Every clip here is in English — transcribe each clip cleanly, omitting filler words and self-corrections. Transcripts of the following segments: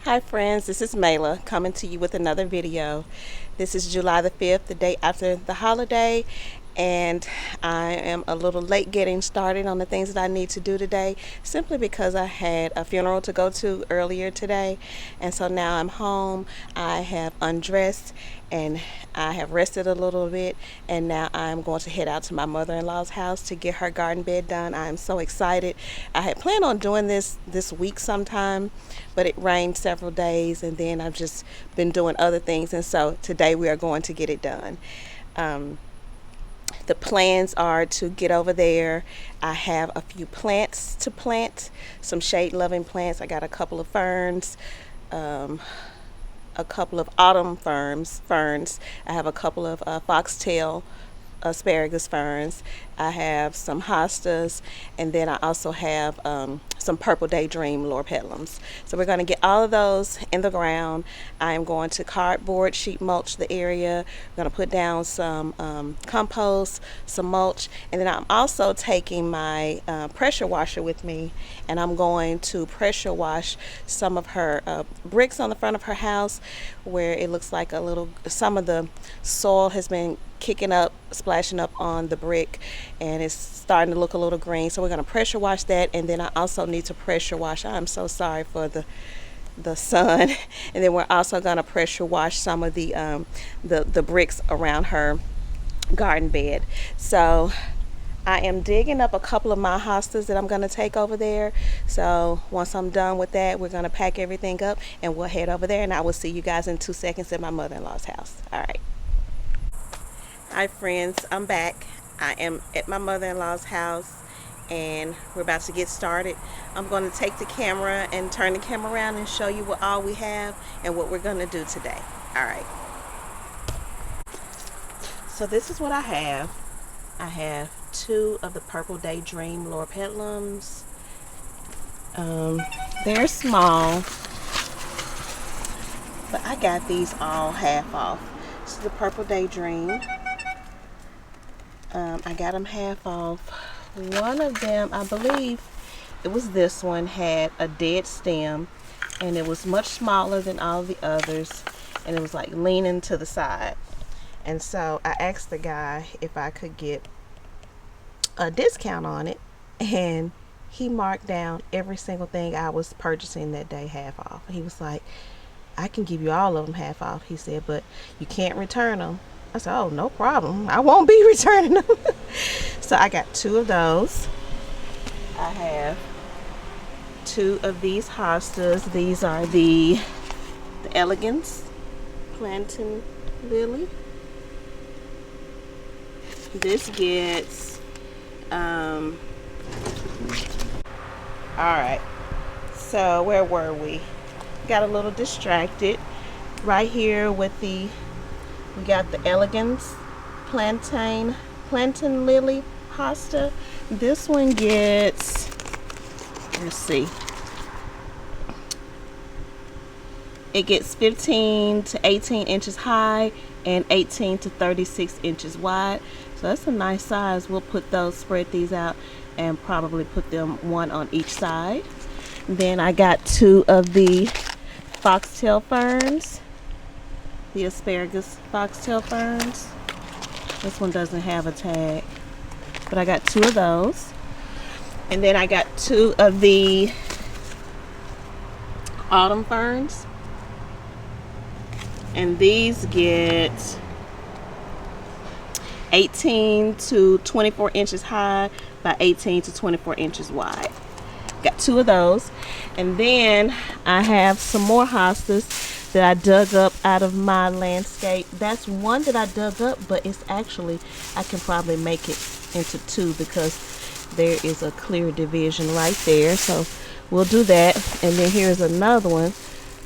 Hi friends, this is Mayla coming to you with another video. This is July the 5th, the day after the holiday, and I am a little late getting started on the things that I need to do today simply because I had a funeral to go to earlier today, and so now I'm home. I have undressed and I have rested a little bit, and now I'm going to head out to my mother-in-law's house to get her garden bed done. I am so excited. I had planned on doing this week sometime, but it rained several days, and then I've just been doing other things, and so today we are going to get it done. The plans are to get over there. I have a few plants to plant, some shade-loving plants. I got a couple of ferns, a couple of autumn ferns. I have a couple of foxtail asparagus ferns. I have some hostas, and then I also have some purple daydream loropetalums. So we're going to get all of those in the ground. I am going to cardboard sheet mulch the area. I'm going to put down some compost, some mulch, and then I'm also taking my pressure washer with me, and I'm going to pressure wash some of her bricks on the front of her house where it looks like some of the soil has been kicking up, splashing up on the brick, and it's starting to look a little green. So we're going to pressure wash that, and then I also need to pressure wash. I'm so sorry for the sun. And then we're also going to pressure wash some of the bricks around her garden bed. So I am digging up a couple of my hostas that I'm going to take over there. So once I'm done with that, we're going to pack everything up and we'll head over there, and I will see you guys in 2 seconds at my mother-in-law's house. All right. Hi friends, I'm back. I am at my mother-in-law's house and we're about to get started. I'm going to take the camera and turn the camera around and show you what all we have and what we're going to do today. All right. So this is what I have. I have 2 of the purple daydream loropetalums. They're small, but I got these all half off. This is the purple daydream. I got them half off. One of them, I believe it was this one, had a dead stem, and it was much smaller than all the others, and it was like leaning to the side. And so I asked the guy if I could get a discount on it, and he marked down every single thing I was purchasing that day half off. He was like, I can give you all of them half off, he said, but you can't return them. I said, oh, no problem. I won't be returning them. So I got 2 of those. I have 2 of these hostas. These are the elegance plantain lily. This gets all right, so where were we? Got a little distracted right here with we got the elegance plantain lily hosta. This one gets, let's see, it gets 15 to 18 inches high and 18 to 36 inches wide. So that's a nice size. We'll spread these out and probably put them one on each side. Then I got 2 of the foxtail ferns, the asparagus foxtail ferns. This one doesn't have a tag, but I got 2 of those. And then I got 2 of the autumn ferns, and these get 18 to 24 inches high by 18 to 24 inches wide. Got 2 of those. And then I have some more hostas that I dug up out of my landscape. That's one that I dug up, but it's actually, I can probably make it into 2 because there is a clear division right there. So we'll do that. And then here's another one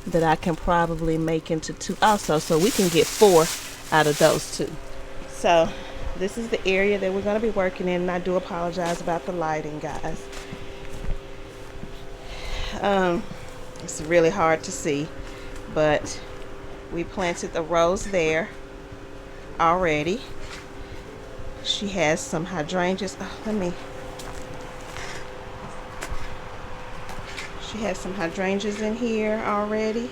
that I can probably make into 2 also. So we can get 4 out of those 2. So this is the area that we're going to be working in, and I do apologize about the lighting, guys. It's really hard to see, but we planted the rose there already. She has some hydrangeas. She has some hydrangeas in here already.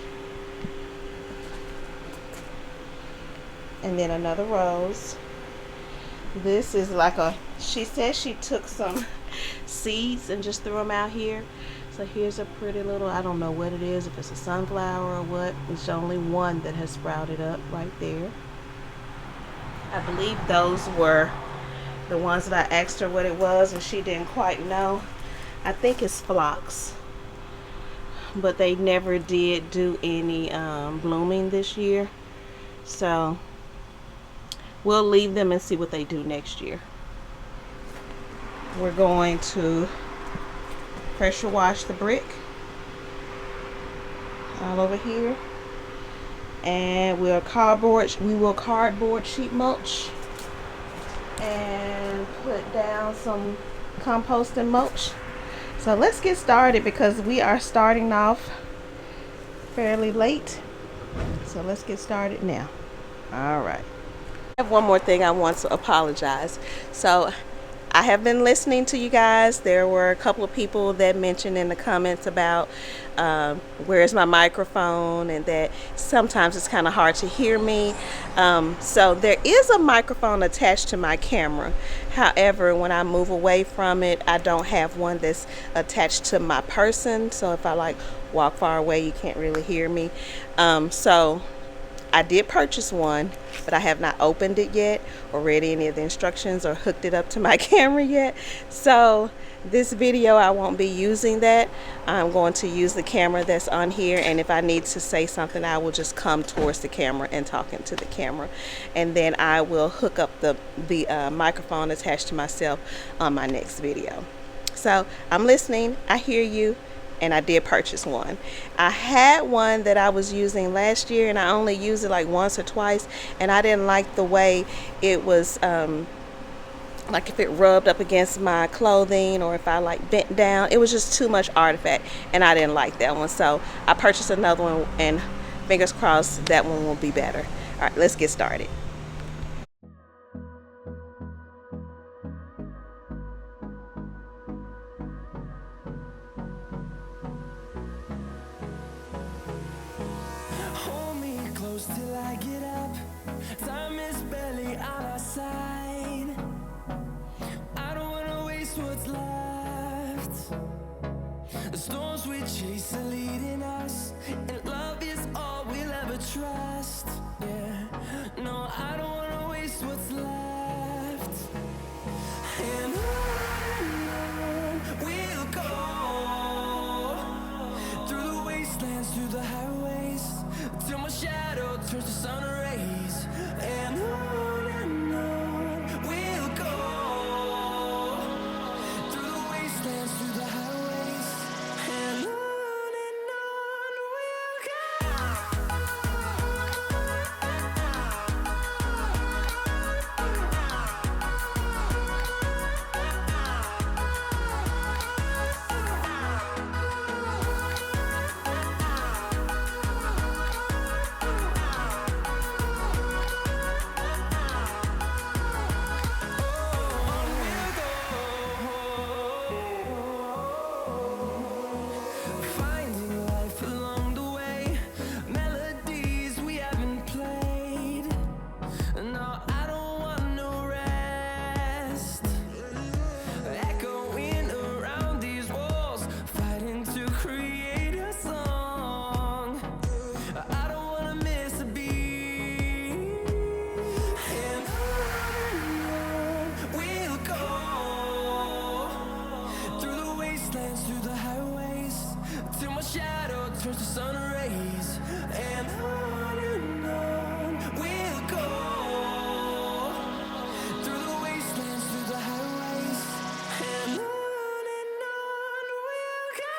And then another rose. This is like a, she said she took some seeds and just threw them out here. So here's a pretty little, I don't know what it is, if it's a sunflower or what. It's only one that has sprouted up right there. I believe those were the ones that I asked her what it was and she didn't quite know. I think it's phlox. But they never did do any blooming this year. So we'll leave them and see what they do next year. We're going to pressure wash the brick all over here. And we will cardboard sheet mulch and put down some composting mulch. So let's get started because we are starting off fairly late. So let's get started now. All right. I have one more thing I want to apologize. So I have been listening to you guys. There were a couple of people that mentioned in the comments about where's my microphone and that sometimes it's kind of hard to hear me. So there is a microphone attached to my camera. However, when I move away from it, I don't have one that's attached to my person. So if I like walk far away, you can't really hear me. So I did purchase one, but I have not opened it yet or read any of the instructions or hooked it up to my camera yet. So this video, I won't be using that. I'm going to use the camera that's on here, and if I need to say something, I will just come towards the camera and talk into the camera. And then I will hook up the microphone attached to myself on my next video. So I'm listening, I hear you. And I did purchase one. I had one that I was using last year and I only used it like once or twice, and I didn't like the way it was, like if it rubbed up against my clothing or if I like bent down, it was just too much artifact and I didn't like that one. So I purchased another one and fingers crossed that one will be better. All right, let's get started. Till I get up, time is barely on our side. I don't wanna waste what's left. The storms we chase are leading us, and love is all we'll ever trust. Yeah, no, I don't wanna waste what's left. And on we'll go, through the wastelands, through the highways, till my shadow turns to sun rays. And on we'll go, through the wastelands, through the highways. And on we'll go. Through the highways, till my shadow turns to sun rays. And on we'll go, through the wastelands, through the highways. And on we'll go.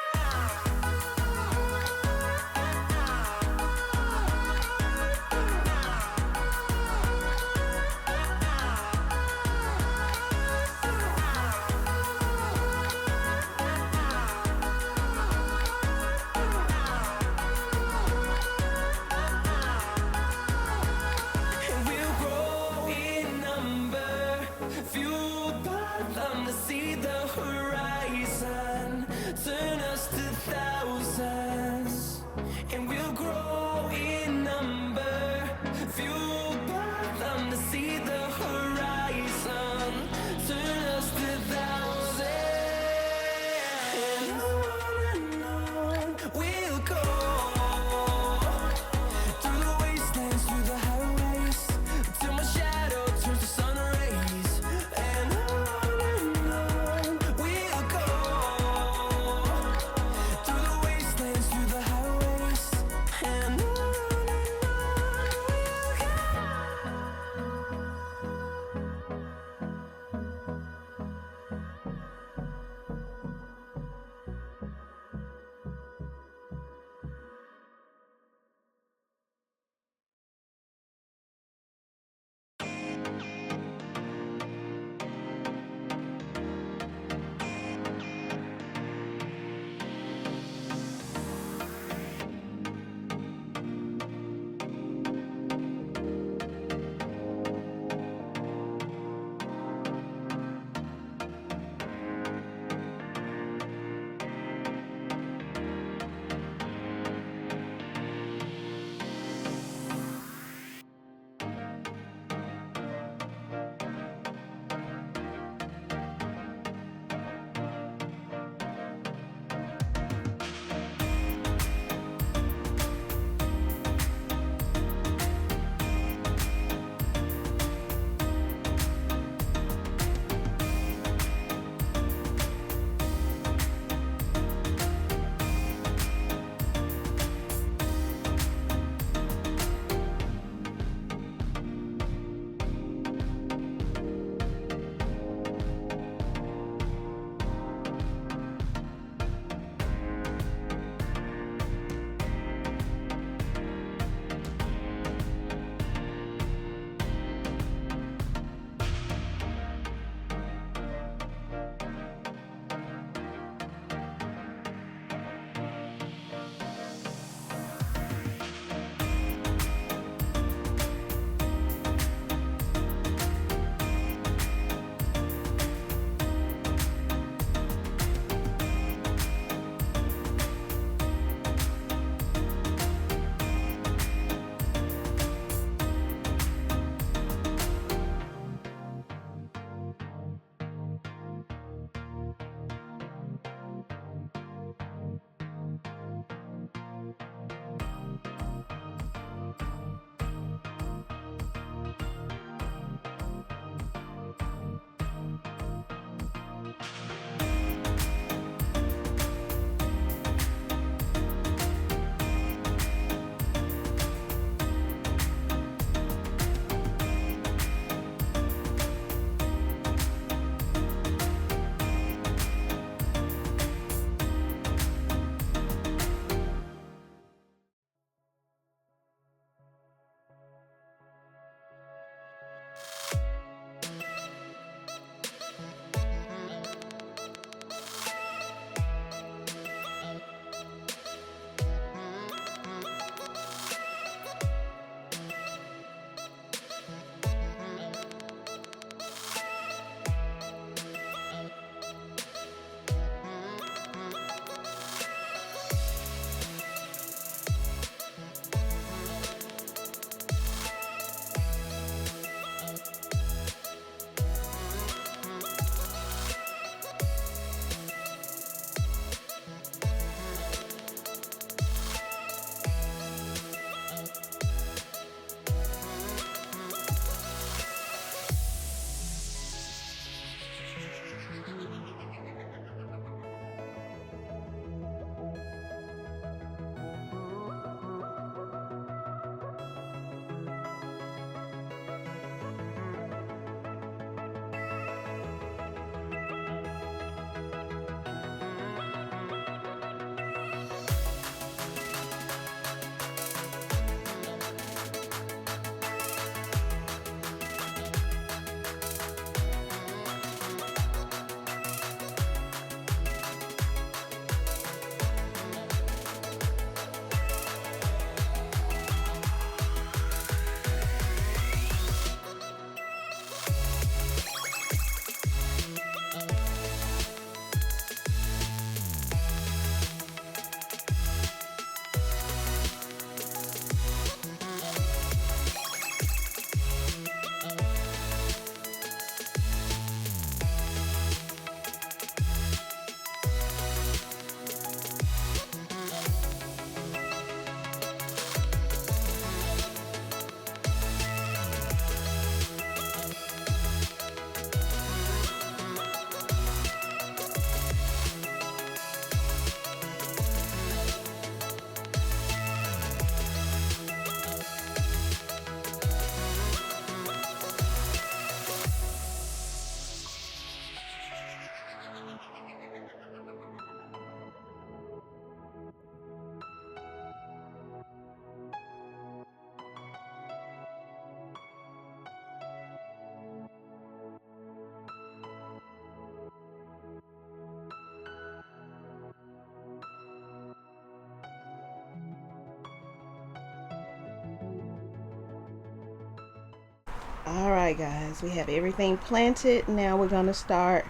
Alright guys, we have everything planted. Now we're going to start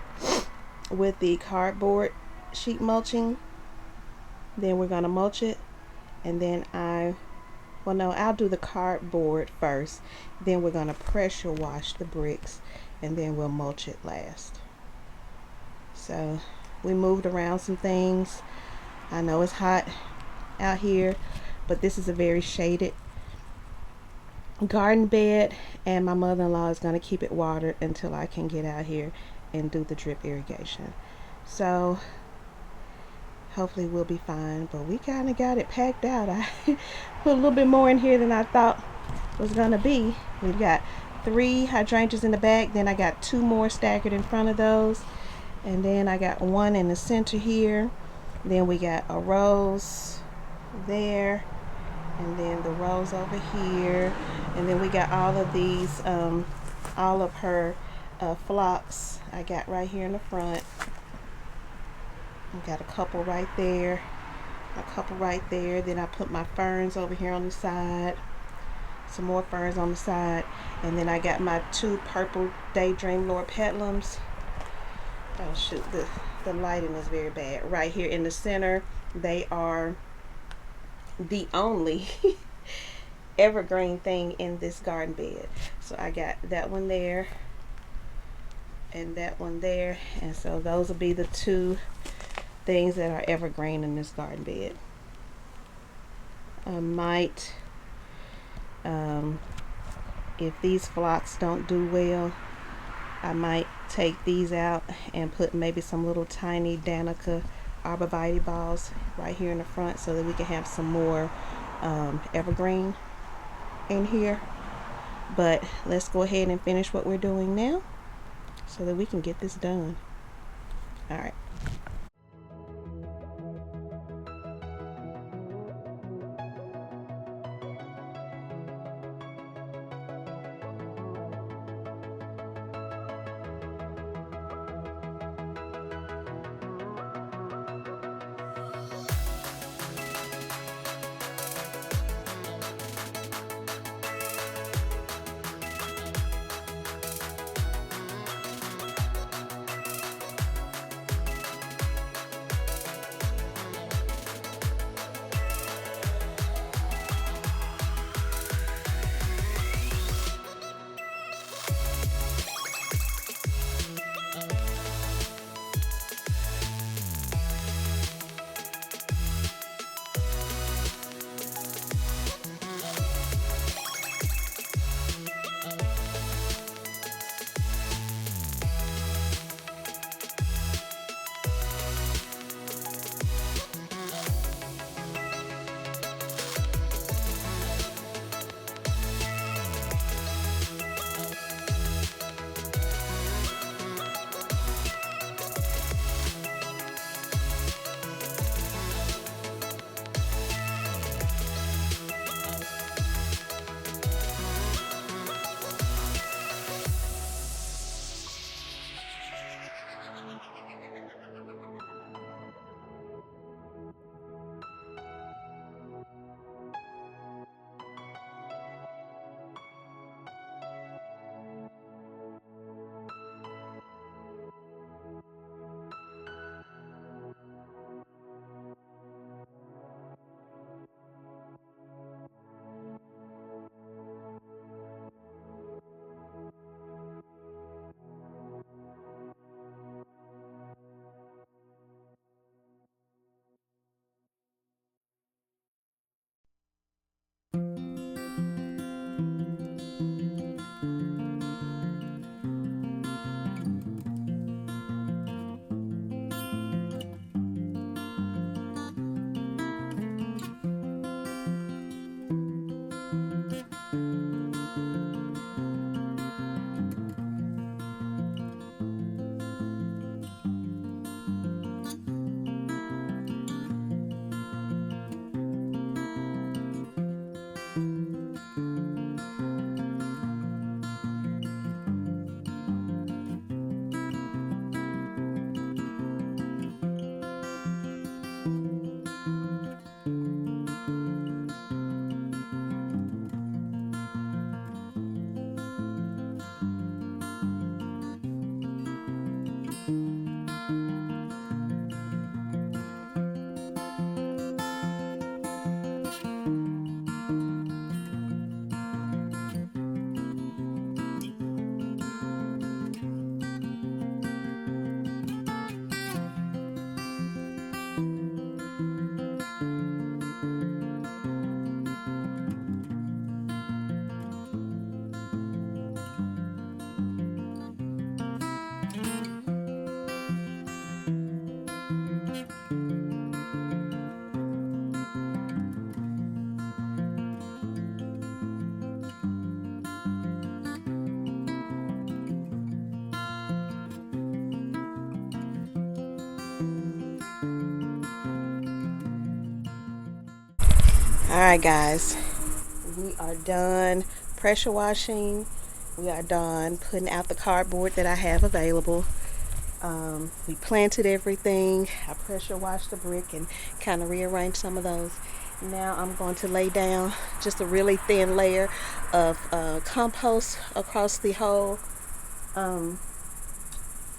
with the cardboard sheet mulching. Then we're going to mulch it, and then well no, I'll do the cardboard first. Then we're going to pressure wash the bricks, and then we'll mulch it last. So we moved around some things. I know it's hot out here, but this is a very shaded garden bed, and my mother-in-law is going to keep it watered until I can get out here and do the drip irrigation. So hopefully we'll be fine, but we kind of got it packed out. I put a little bit more in here than I thought was going to be. We've got 3 hydrangeas in the back, then I got 2 more staggered in front of those, and then I got 1 in the center here. Then we got a rose there, and then the rose over here, and then we got all of these all of her phlox I got right here in the front. We got a couple right there, a couple right there. Then I put my ferns over here on the side, some more ferns on the side, and then I got my 2 purple Daydream Lord petalums. Oh shoot, the lighting is very bad. Right here in the center, they are the only evergreen thing in this garden bed. So I got that one there and that one there, and so those will be the 2 things that are evergreen in this garden bed. I might if these phlox don't do well, I might take these out and put maybe some little tiny Danica arborvitae balls right here in the front, so that we can have some more evergreen in here. But let's go ahead and finish what we're doing now so that we can get this done. All right. Alright guys, we are done pressure washing. We are done putting out the cardboard that I have available. We planted everything. I pressure washed the brick and kind of rearranged some of those. Now I'm going to lay down just a really thin layer of compost across the whole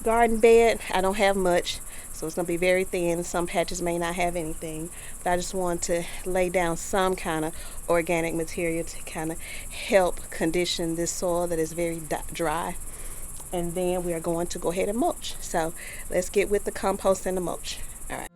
garden bed. I don't have much, so it's going to be very thin. Some patches may not have anything, but I just want to lay down some kind of organic material to kind of help condition this soil that is very dry. And then we are going to go ahead and mulch. So let's get with the compost and the mulch. All right.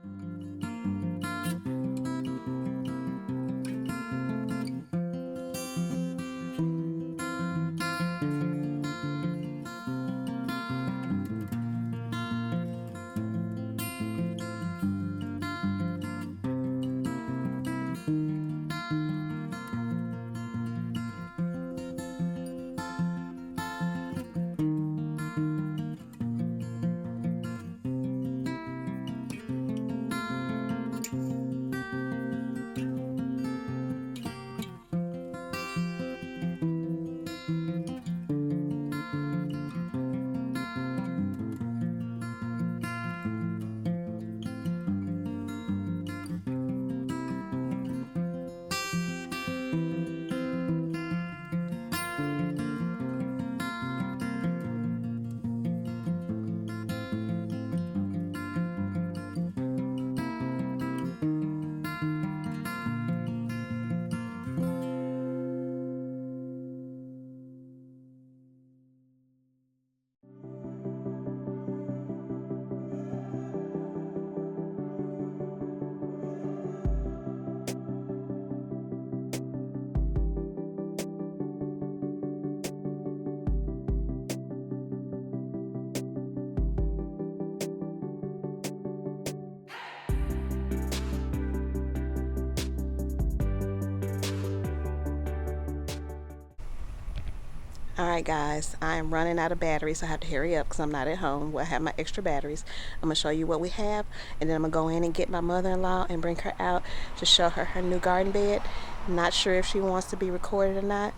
All right, guys, I am running out of batteries, so I have to hurry up because I'm not at home. We'll have my extra batteries. I'm going to show you what we have, and then I'm going to go in and get my mother-in-law and bring her out to show her her new garden bed. Not sure if she wants to be recorded or not,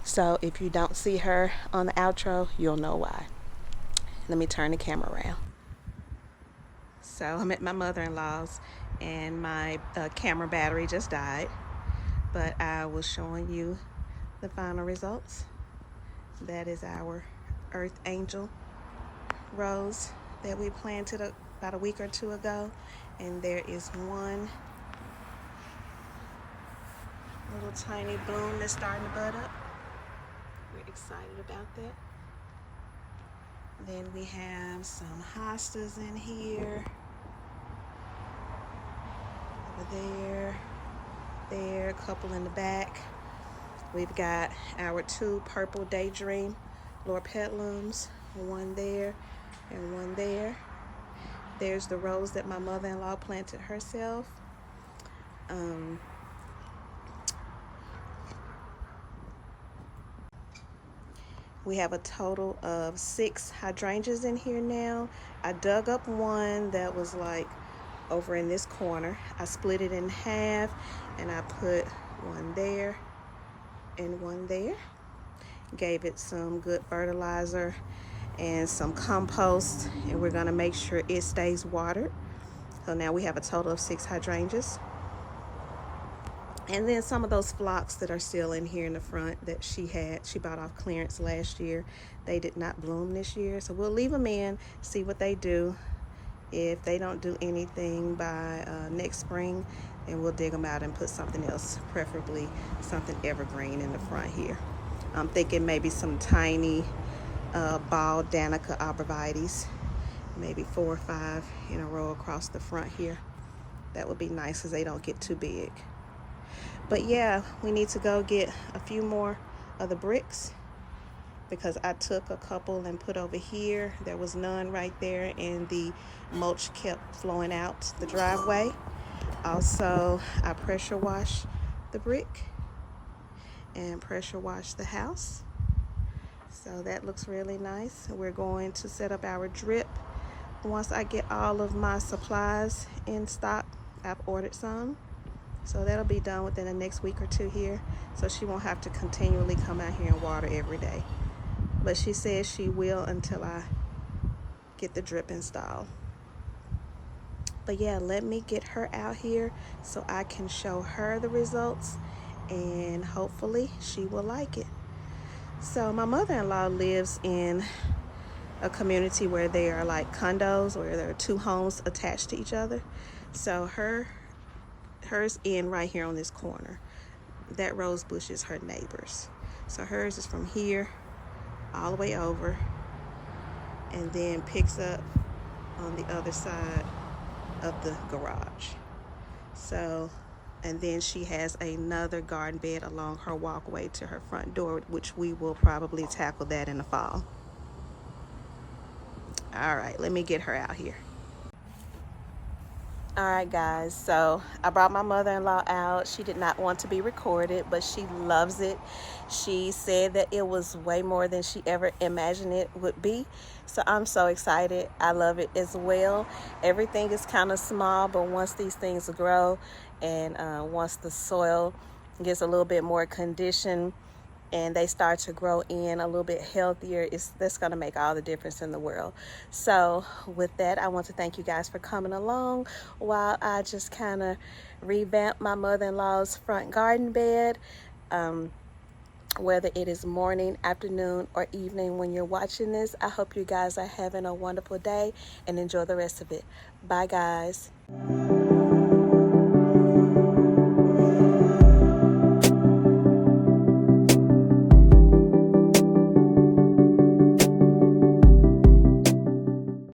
so if you don't see her on the outro, you'll know why. Let me turn the camera around. So I'm at my mother-in-law's, and my camera battery just died, but I was showing you the final results. That is our Earth Angel rose that we planted about a week or two ago. And there is one little tiny bloom that's starting to bud up. We're excited about that. Then we have some hostas in here. Over there, a couple in the back. We've got our two purple Daydream Lord Petlums, one there and one there. There's the rose that my mother-in-law planted herself. We have a total of 6 hydrangeas in here now. I dug up one that was like over in this corner. I split it in half and I put one there and one there. Gave it some good fertilizer and some compost, and we're gonna make sure it stays watered. So now we have a total of 6 hydrangeas. And then some of those phlox that are still in here in the front that she bought off clearance last year. They did not bloom this year, so we'll leave them in, see what they do. If they don't do anything by next spring, then we'll dig them out and put something else, preferably something evergreen in the front here. I'm thinking maybe some tiny ball Danica arborvitaes, maybe 4 or 5 in a row across the front here. That would be nice because they don't get too big. But yeah, we need to go get a few more of the bricks because I took a couple and put over here. There was none right there, and the mulch kept flowing out the driveway. Also, I pressure washed the brick and pressure wash the house. So that looks really nice. We're going to set up our drip once I get all of my supplies in stock. I've ordered some. So that'll be done within the next week or two here. So she won't have to continually come out here and water every day. But she says she will until I get the drip installed. But yeah, let me get her out here so I can show her the results, and hopefully she will like it. So my mother-in-law lives in a community where there are like condos, where there are two homes attached to each other. So hers end right here on this corner. That rose bush is her neighbor's. So hers is from here all the way over and then picks up on the other side of the garage. So, and then she has another garden bed along her walkway to her front door, which we will probably tackle that in the fall. All right, let me get her out here. All right, guys, so I brought my mother-in-law out. She did not want to be recorded, but she loves it. She said that it was way more than she ever imagined it would be. So I'm so excited. I love it as well. Everything is kind of small, but once these things grow and once the soil gets a little bit more conditioned and they start to grow in a little bit healthier, that's going to make all the difference in the world. So with that, I want to thank you guys for coming along while I just kind of revamp my mother-in-law's front garden bed. Whether it is morning, afternoon, or evening when you're watching this, I hope you guys are having a wonderful day and enjoy the rest of it. Bye, guys.